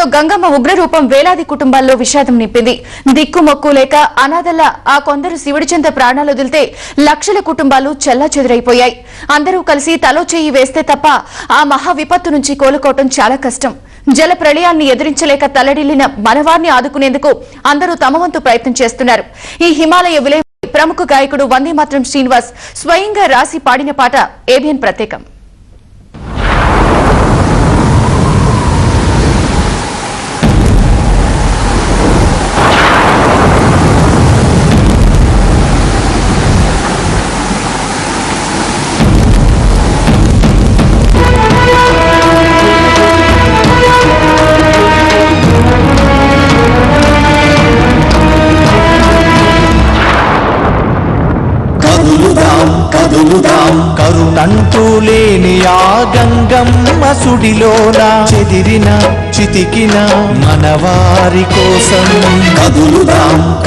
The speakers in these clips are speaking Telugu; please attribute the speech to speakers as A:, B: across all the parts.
A: రాష్ట్రంలో గంగమ్మ ఉగ్రరూపం వేలాది కుటుంబాల్లో విషాదం నింపింది. దిక్కుమొక్కు లేక అనాథల ఆ కొందరు శివుడి చెంత ప్రాణాలు వదిలితే లక్షల కుటుంబాలు చెల్లాచెదురైపోయాయి. అందరూ కలిసి తలో చేయి వేస్తే తప్ప ఆ మహా విపత్తు నుంచి కోలుకోవటం చాలా కష్టం. జల ప్రళయాన్ని ఎదిరించలేక తల్లడిల్లిన మనవారిని ఆదుకునేందుకు అందరూ తమ వంతు ప్రయత్నం చేస్తున్నారు. ఈ హిమాలయ విలయ ప్రముఖ గాయకుడు వందేమాతరం శ్రీనివాస్ స్వయంగా రాసి పాడిన పాట ఏబిఎన్ ప్రత్యేకం.
B: కరుణంటూ లేని ఆ గంగమ్మ సుడిలోన చెదిరిన చితికిన మనవారి కోసం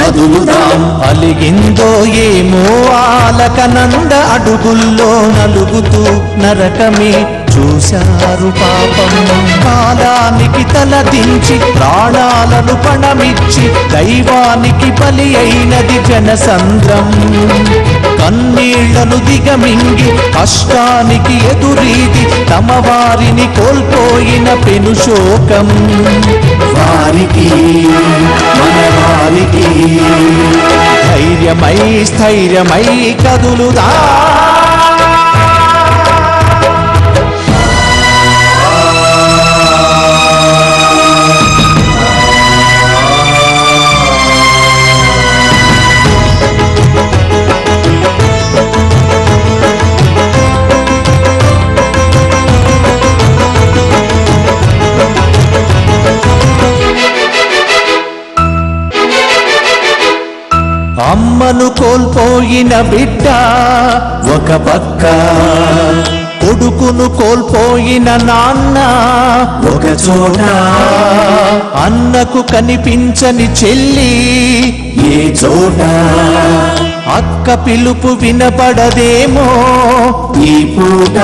B: కదులుదాం అలిగిందో ఏమో ఆలకనంద అడుగుల్లో నలుగుతూ నరకమే చూశారు పాపం. కాలానికి తలదించి ప్రాణాలను పణమిచ్చి దైవానికి బలి అయినది జనసంద్రం. కన్నీళ్లను దిగమింగి కష్టానికి ఎదురీది తమ వారిని కోల్పోయిన పెను శోకం. వారికి మన వారికి ధైర్యమై స్థైర్యమై కదులుదా. అమ్మను కోల్పోయిన బిడ్డ ఒక పక్క, కొడుకును కోల్పోయిన నాన్న ఒక చోట, అన్నకు కనిపించని చెల్లి ఏ చోట, అక్క పిలుపు వినపడదేమో ఈ పూట,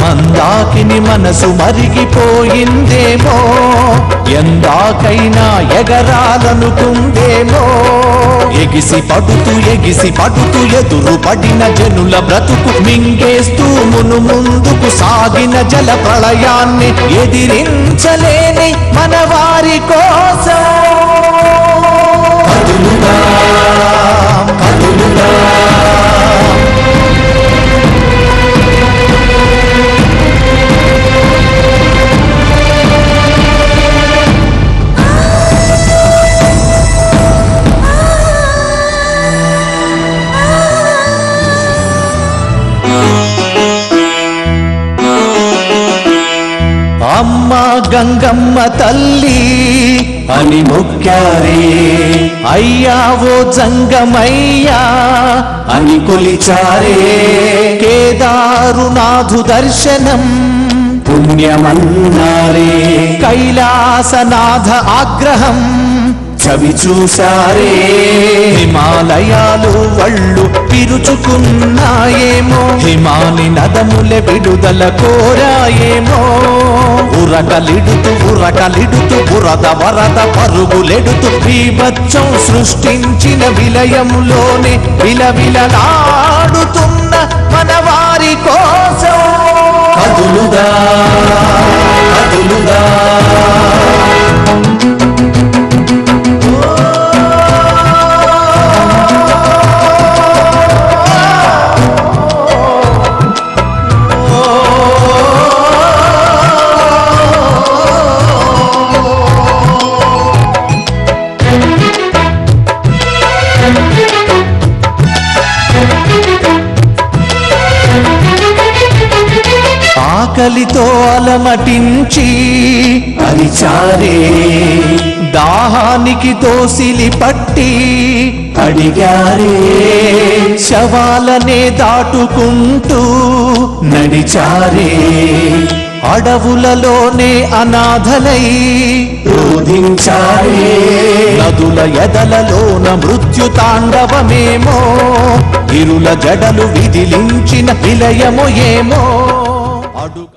B: మందాకిని మనసు మరిగిపోయిందేమో, ఎందాకైనా ఎగరాలనుకుందేమో. ఎగిసి పడుతూ ఎదురు పడిన జనుల బ్రతుకు మింగేస్తూ ముందుకు సాగిన జల ప్రళయాన్ని ఎదిరించలేని మన వారి కోసం కదులుదా. అమ్మ గంగమ్మ తల్లి అని మొక్కారే, అయ్యా ఓ జంగమయ్యా అని కొలిచారే. కేదారునాథు దర్శనం పుణ్యమన్నారే, కైలాసనాథ ఆగ్రహం చవి చూశారే. హిమాలయాలు వళ్ళు పిరుచుకున్నాయేమో, హిమాని నదముల విడుదల కోరాయేమో. ఉరకలిడుతూ బురద వరద పరుగులెడుతూ బీభత్సం సృష్టించిన విలయములోనే విలవిలలాడుతున్న మన వారి కోసం కదులుదా. ఆకలితో అలమటించి అరిచారే, దాహానికి తోసిలి పట్టి అడిగారే. శవాలనే దాటుకుంటూ నడిచారే, అడవులలోనే అనాథలై రోధించారే. నదుల ఎదలలోన మృత్యు తాండవమేమో, ఇరుల జడలు విదిలించిన విలయము ఏమో. అడుగు